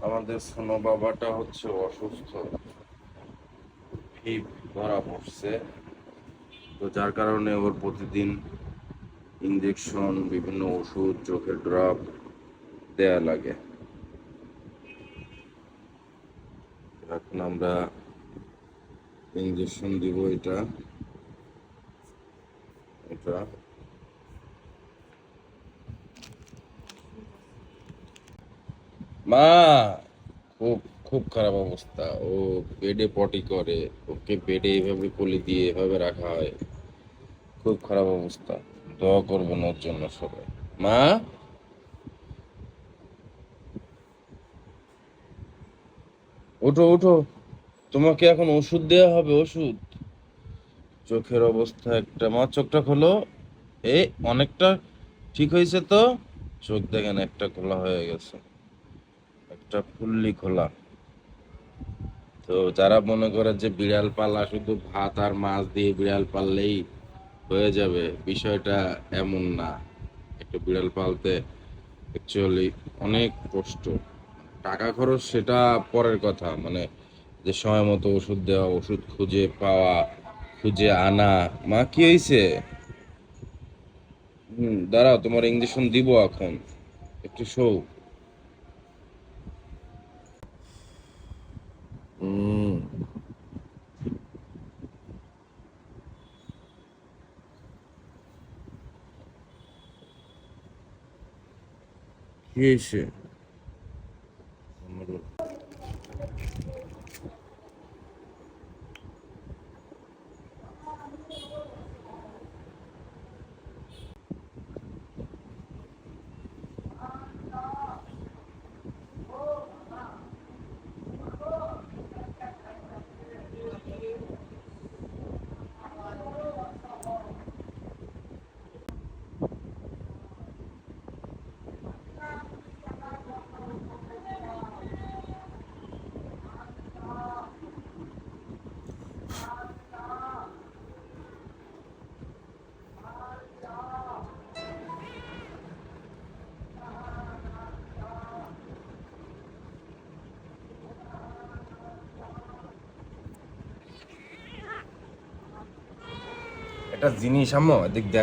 আমাদের সোনো বাবাটা হচ্ছে অসুস্থ, হিপ ধরা পড়ছে। তো যার কারণে ওর প্রতিদিন ইঞ্জেকশন, বিভিন্ন ওষুধ, চোখের ড্রপ দেয়া লাগে। এখন আমরা ইঞ্জেকশন দিব। এটা এটা মা, খুব খুব খারাপ অবস্থা। ও বেডে পটি করে, ওকে বেডে এইভাবে কোলে দিয়ে এভাবে রাখা হয়। খুব খারাপ অবস্থা। দোয়া করবেন ওর জন্য সবাই। মা, ওঠো ওঠো, তোমাকে এখন ওষুধ দেওয়া হবে, ওষুধ। চোখের অবস্থা একটা, মা চোখটা খোলো। এই অনেকটা ঠিক হয়েছে তো। চোখ দেখেন একটা খোলা হয়ে গেছে, একটা ফুললি খোলা। তো যারা মনে করে যে বিড়াল পালা শুধু ভাত আর মাছ দিয়ে বিড়াল পাললেই হয়ে যাবে, বিষয়টা এমন না। একটা বিড়াল পালতে অ্যাকচুয়ালি অনেক কষ্ট, টাকা খরচ সেটা পরের কথা। মানে যে সময় মতো ওষুধ দেওয়া, ওষুধ খুঁজে পাওয়া, খুঁজে আনা। মা কি হয়েছে? দাঁড়াও, তোমার ইঞ্জেকশন দিব এখন, একটু শো। হুম। কি হয়েছে? একটা জিনিস আম্মু, এদিক দেখ।